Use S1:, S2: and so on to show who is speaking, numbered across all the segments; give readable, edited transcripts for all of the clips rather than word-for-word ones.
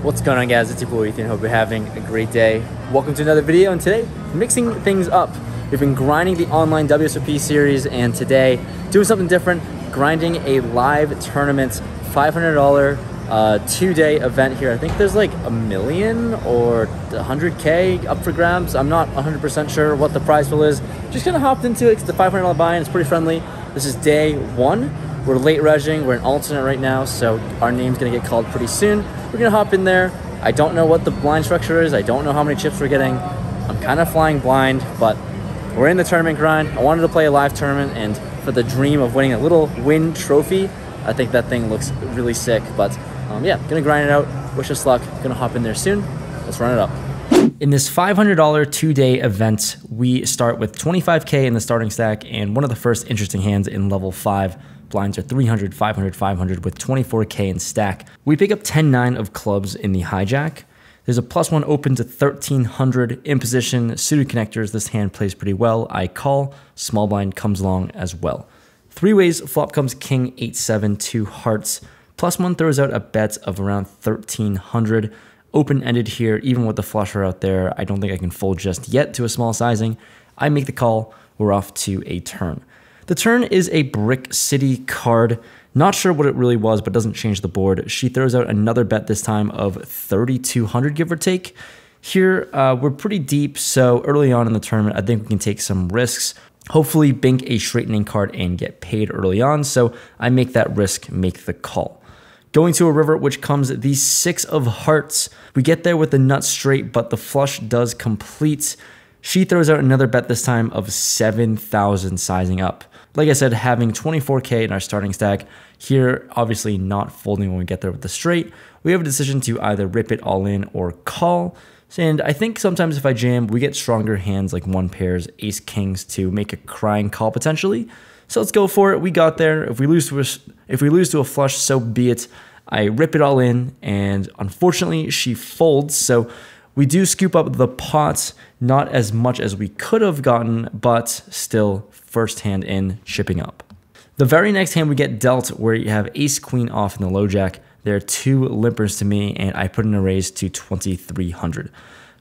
S1: What's going on, guys? It's your boy Ethan. Hope you're having a great day. Welcome to another video, and today, mixing things up. We've been grinding the online WSOP series, and today, doing something different, grinding a live tournament, $500 two-day event here. I think there's like a million or 100K up for grabs. I'm not 100% sure what the prize pool is. Just kind of hopped into it because the $500 buy-in is pretty friendly. This is day one. We're late regging, we're in alternate right now, so our name's gonna get called pretty soon. We're gonna hop in there. I don't know what the blind structure is. I don't know how many chips we're getting. I'm kind of flying blind, but we're in the tournament grind. I wanted to play a live tournament, and for the dream of winning a little win trophy, I think that thing looks really sick. But yeah, gonna grind it out. Wish us luck. Gonna hop in there soon. Let's run it up. In this $500 two-day event, we start with 25K in the starting stack, and one of the first interesting hands in level 5. Blinds are 300, 500, 500 with 24K in stack. We pick up 10-9 of clubs in the hijack. There's a +1 open to 1300 in position, suited connectors. This hand plays pretty well. I call, small blind comes along as well. Three ways, flop comes king, 8-7, 2 hearts. +1 throws out a bet of around 1300. Open-ended here, even with the flusher out there. I don't think I can fold just yet to a small sizing. I make the call, we're off to a turn. The turn is a Brick City card. Not sure what it really was, but doesn't change the board. She throws out another bet this time of 3,200, give or take. Here, we're pretty deep, so early on in the tournament, I think we can take some risks. Hopefully bink a straightening card and get paid early on, so I make that risk, make the call. Going to a river, which comes the 6 of hearts. We get there with the nut straight, but the flush does complete. She throws out another bet this time of 7,000 sizing up. Like I said, having 24K in our starting stack. Here, obviously not folding when we get there with the straight. We have a decision to either rip it all in or call. And I think sometimes if I jam, we get stronger hands like one pairs, ace kings to make a crying call potentially. So let's go for it. We got there. If we lose to a flush, so be it. I rip it all in, and unfortunately she folds. So we do scoop up the pot, not as much as we could have gotten, but still first hand in, chipping up. The very next hand we get dealt, where you have ace queen off in the low jack. There are 2 limpers to me, and I put in a raise to 2,300.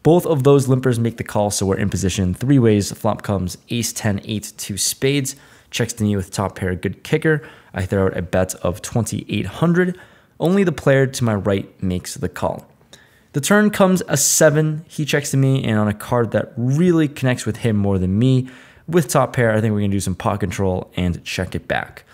S1: Both of those limpers make the call, so we're in position. 3 ways, flop comes ace 10, 8, 2 spades. Checks to me with top pair, good kicker. I throw out a bet of 2,800. Only the player to my right makes the call. The turn comes a 7. He checks to me, and on a card that really connects with him more than me, with top pair, I think we're gonna do some pot control and check it back.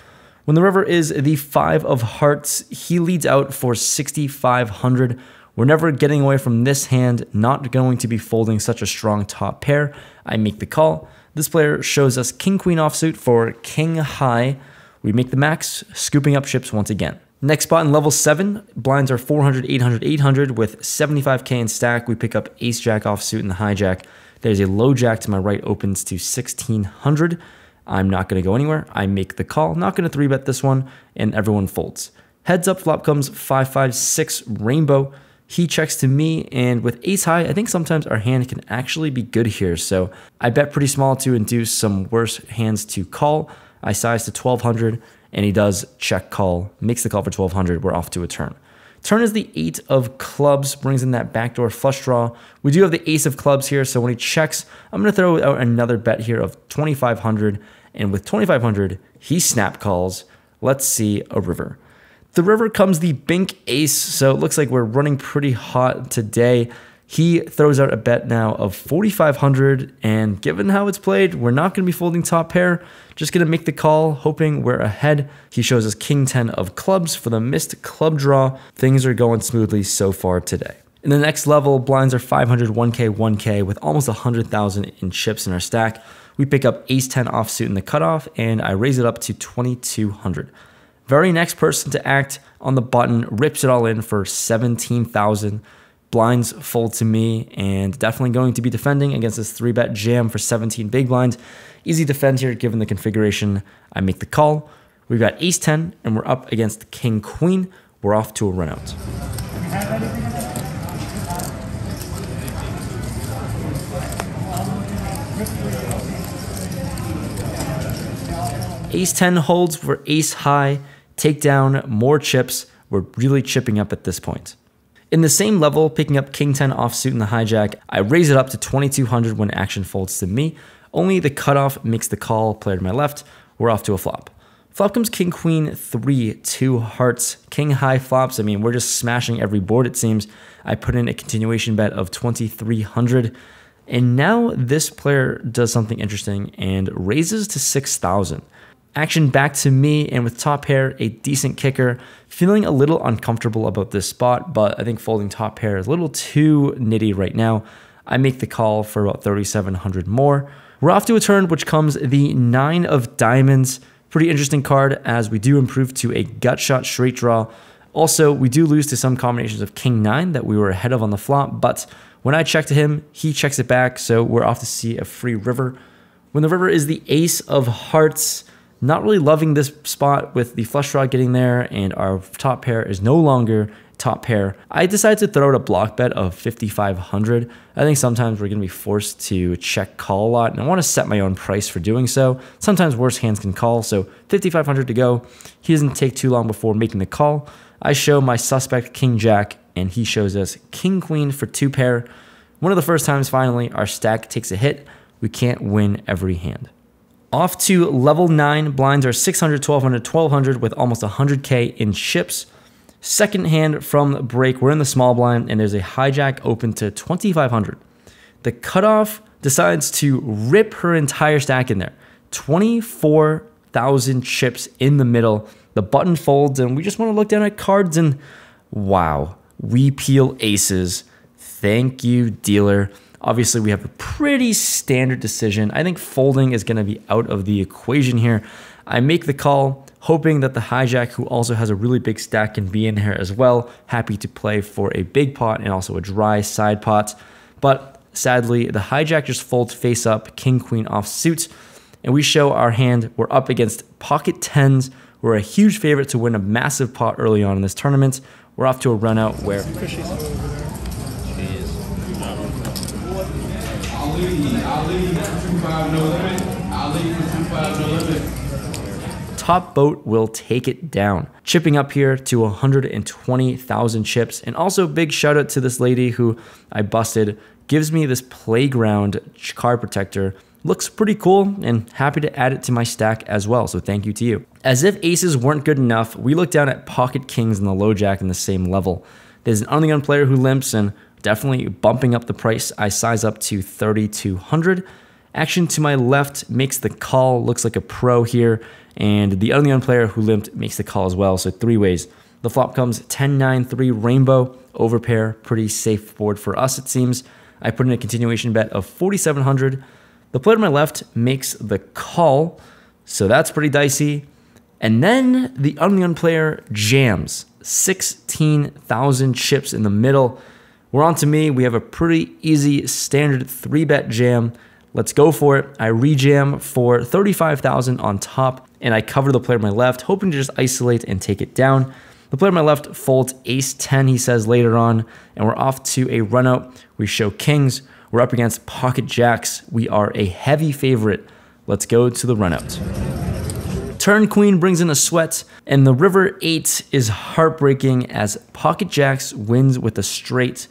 S1: When the river is the 5 of hearts, he leads out for 6,500. We're never getting away from this hand, not going to be folding such a strong top pair. I make the call. This player shows us king queen offsuit for king high. We make the max, scooping up chips once again. Next spot in level 7, blinds are 400, 800, 800 with 75K in stack. We pick up ace jack offsuit in the hijack. There's a low jack to my right, opens to 1,600. I'm not going to go anywhere. I make the call. Not going to 3-bet this one, and everyone folds. Heads up, flop comes 5, 5, 6 rainbow. He checks to me, and with ace high, I think sometimes our hand can actually be good here. So I bet pretty small to induce some worse hands to call. I size to 1,200, and he does check call, makes the call for 1,200. We're off to a turn. Turn is the 8 of clubs, brings in that backdoor flush draw. We do have the ace of clubs here, so when he checks, I'm going to throw out another bet here of 2,500, and with 2,500, he snap calls. Let's see a river. The river comes the bink ace, so it looks like we're running pretty hot today. He throws out a bet now of 4,500, and given how it's played, we're not going to be folding top pair. Just going to make the call, hoping we're ahead. He shows us king 10 of clubs for the missed club draw. Things are going smoothly so far today. In the next level, blinds are 500, 1K, 1K with almost 100,000 in chips in our stack. We pick up ace 10 offsuit in the cutoff, and I raise it up to 2,200. Very next person to act on the button rips it all in for 17,000. Blinds fold to me, and definitely going to be defending against this 3-bet jam for 17 big blinds. Easy defend here given the configuration. I make the call. We've got ace 10, and we're up against king queen. We're off to a run out. Ace 10 holds for ace high. Take down more chips. We're really chipping up at this point. In the same level, picking up king 10 offsuit in the hijack, I raise it up to 2200 when action folds to me. Only the cutoff makes the call. Player to my left, we're off to a flop. Flop comes king queen 3, 2 hearts, king high flops. I mean, we're just smashing every board it seems. I put in a continuation bet of 2300. And now this player does something interesting and raises to 6,000. Action back to me, and with top pair, a decent kicker. Feeling a little uncomfortable about this spot, but I think folding top pair is a little too nitty right now. I make the call for about 3,700 more. We're off to a turn, which comes the 9 of diamonds. Pretty interesting card, as we do improve to a gut shot straight draw. Also, we do lose to some combinations of king 9 that we were ahead of on the flop, but when I check to him, he checks it back, so we're off to see a free river. When the river is the ace of hearts, not really loving this spot with the flush draw getting there, and our top pair is no longer top pair. I decided to throw out a block bet of 5,500. I think sometimes we're going to be forced to check call a lot, and I want to set my own price for doing so. Sometimes worse hands can call, so 5,500 to go. He doesn't take too long before making the call. I show my suspect king jack, and he shows us king queen for 2 pair. One of the first times finally our stack takes a hit. We can't win every hand. Off to level 9, blinds are 600, 1200, 1200 with almost 100k in chips. Second hand from break, we're in the small blind, and there's a hijack open to 2,500. The cutoff decides to rip her entire stack in there. 24,000 chips in the middle. The button folds, and we just want to look down at cards, and wow, we peel aces. Thank you, dealer. Obviously, we have a pretty standard decision. I think folding is going to be out of the equation here. I make the call, hoping that the hijack, who also has a really big stack, can be in here as well. Happy to play for a big pot and also a dry side pot. But sadly, the hijack just folds face up, king, queen offsuit. And we show our hand. We're up against pocket tens. We're a huge favorite to win a massive pot early on in this tournament. We're off to a run out where... Top boat will take it down. Chipping up here to 120,000 chips. And also big shout out to this lady who I busted. Gives me this playground card protector. Looks pretty cool, and happy to add it to my stack as well, so thank you to you. As if aces weren't good enough, we look down at pocket kings and the low jack in the same level. There's an on-the-gun player who limps, and definitely bumping up the price. I size up to 3,200. Action to my left makes the call, looks like a pro here, and the on-the-gun player who limped makes the call as well, so 3 ways. The flop comes 10-9-3 rainbow, overpair, pretty safe board for us it seems. I put in a continuation bet of 4,700. The player to my left makes the call, so that's pretty dicey. And then the on-the-gun player jams. 16,000 chips in the middle. We're on to me. We have a pretty easy standard 3-bet jam. Let's go for it. I rejam for 35,000 on top, and I cover the player to my left, hoping to just isolate and take it down. The player to my left folds ace 10, he says later on, and we're off to a run out. We show kings. We're up against pocket jacks. We are a heavy favorite. Let's go to the run out. Turn queen brings in a sweat, and the river 8 is heartbreaking as pocket jacks wins with a straight.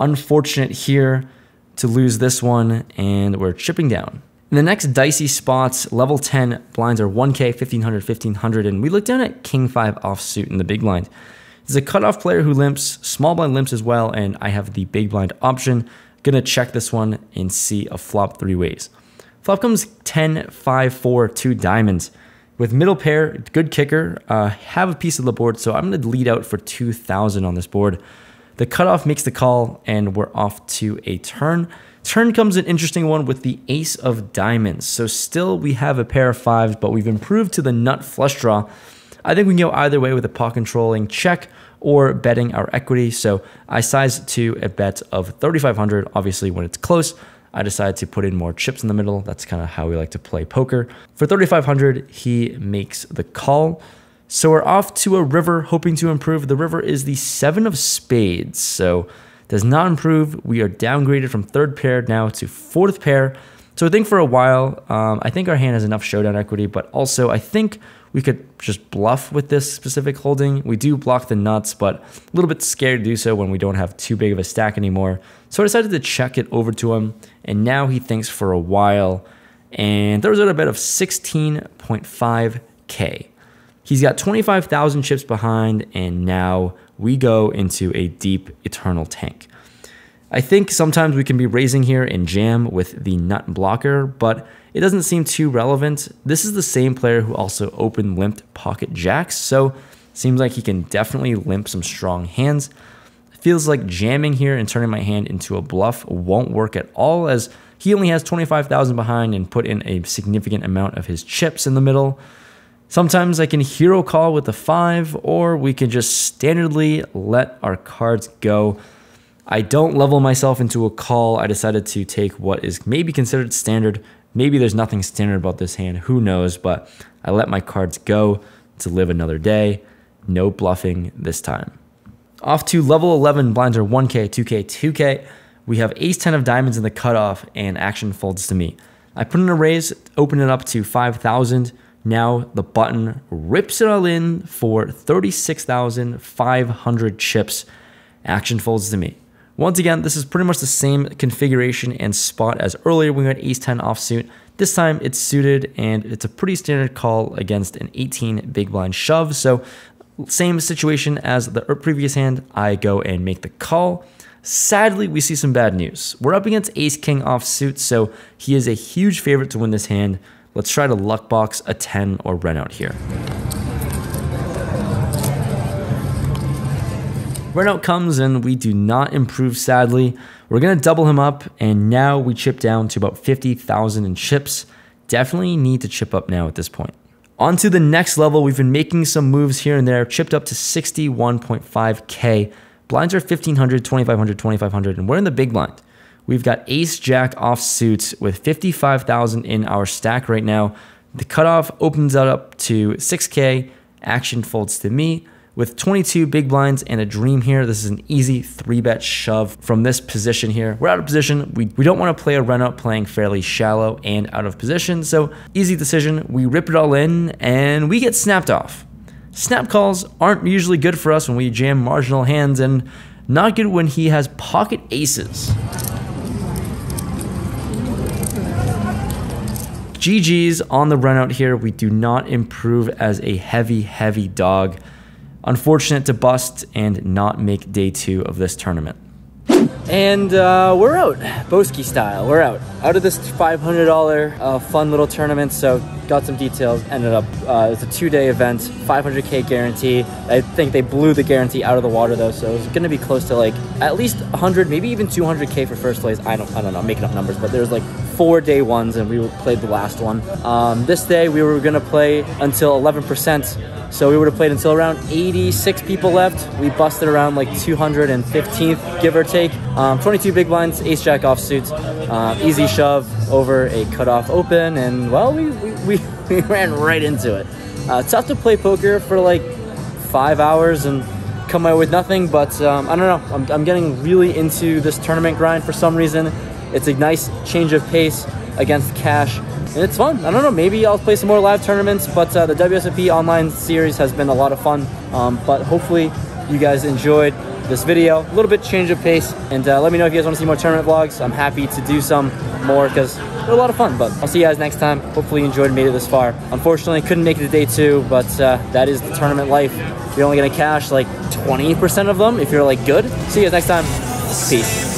S1: Unfortunate here to lose this one, and we're chipping down. In the next dicey spots, level 10 blinds are 1K, 1,500, 1,500, and we look down at king 5 offsuit in the big blind. There's a cutoff player who limps, small blind limps as well, and I have the big blind option. Gonna check this one and see a flop 3 ways. Flop comes 10, 5, 4, 2 diamonds. With middle pair, good kicker, have a piece of the board, so I'm gonna lead out for 2,000 on this board. The cutoff makes the call, and we're off to a turn. Turn comes an interesting one with the ace of diamonds. So still we have a pair of 5s, but we've improved to the nut flush draw. I think we can go either way with a pot controlling check or betting our equity. So I size to a bet of 3,500. Obviously, when it's close, I decide to put in more chips in the middle. That's kind of how we like to play poker. For 3,500, he makes the call. So we're off to a river, hoping to improve. The river is the 7 of spades, so does not improve. We are downgraded from 3rd pair now to 4th pair.
S2: So I think for a while, I think our hand has enough showdown equity, but also I think we could just bluff with this specific holding. We do block the nuts, but a little bit scared to do so when we don't have too big of a stack anymore. So I decided to check it over to him, and now he thinks for a while, and throws out a bet of 16.5K. He's got 25,000 chips behind, and now we go into a deep eternal tank. I think sometimes we can be raising here and jam with the nut blocker, but it doesn't seem too relevant. This is the same player who also open limped pocket jacks, so seems like he can definitely limp some strong hands. It feels like jamming here and turning my hand into a bluff won't work at all, as he only has 25,000 behind and put in a significant amount of his chips in the middle. Sometimes I can hero call with the 5, or we can just standardly let our cards go. I don't level myself into a call. I decided to take what is maybe considered standard. Maybe there's nothing standard about this hand, who knows, but I let my cards go to live another day. No bluffing this time. Off to level 11, blinds are 1K, 2K, 2K. We have ace-10 of diamonds in the cutoff, and action folds to me. I put in a raise, open it up to 5,000. Now the button rips it all in for 36,500 chips. Action folds to me. Once again, this is pretty much the same configuration and spot as earlier when we had ace-10 offsuit. This time it's suited, and it's a pretty standard call against an 18 big blind shove. So same situation as the previous hand, I go and make the call. Sadly, we see some bad news. We're up against ace-king offsuit, so he is a huge favorite to win this hand. Let's try to luck box a 10 or run out here. Run out comes, and we do not improve, sadly. We're going to double him up, and now we chip down to about 50,000 in chips. Definitely need to chip up now at this point. On to the next level. We've been making some moves here and there, chipped up to 61.5K. Blinds are 1,500, 2,500, 2,500, and we're in the big blind. We've got ace-jack offsuit with 55,000 in our stack right now. The cutoff opens that up to 6K. Action folds to me. With 22 big blinds and a dream here, this is an easy 3-bet shove from this position here. We're out of position. We don't want to play a run out playing fairly shallow and out of position, so easy decision. We rip it all in, and we get snapped off. Snap calls aren't usually good for us when we jam marginal hands, and not good when he has pocket aces. GG's on the run out here. We do not improve as a heavy dog. Unfortunate to bust and not make day 2 of this tournament.
S1: And we're out, Boski style. We're out of this $500 fun little tournament. So got some details. Ended up it's a 2-day event, 500K guarantee. I think they blew the guarantee out of the water though, so it's going to be close to like at least 100, maybe even 200K for first place. I don't know, I'm making up numbers, but there's like 4 day ones, and we played the last one. This day we were going to play until 11%. So we would have played until around 86 people left. We busted around like 215th, give or take. 22 big blinds, ace-jack offsuit, easy shove over a cutoff open, and well, we ran right into it. Tough to play poker for like 5 hours and come away with nothing, but I don't know. I'm getting really into this tournament grind for some reason. It's a nice change of pace against cash. And it's fun. I don't know, maybe I'll play some more live tournaments, but the WSOP online series has been a lot of fun. But hopefully you guys enjoyed this video. A little bit change of pace, and let me know if you guys want to see more tournament vlogs. I'm happy to do some more because they're a lot of fun, but I'll see you guys next time. Hopefully you enjoyed and made it this far. Unfortunately, couldn't make it to day 2, but that is the tournament life. You're only gonna cash like 20% of them if you're like good. See you guys next time. Peace.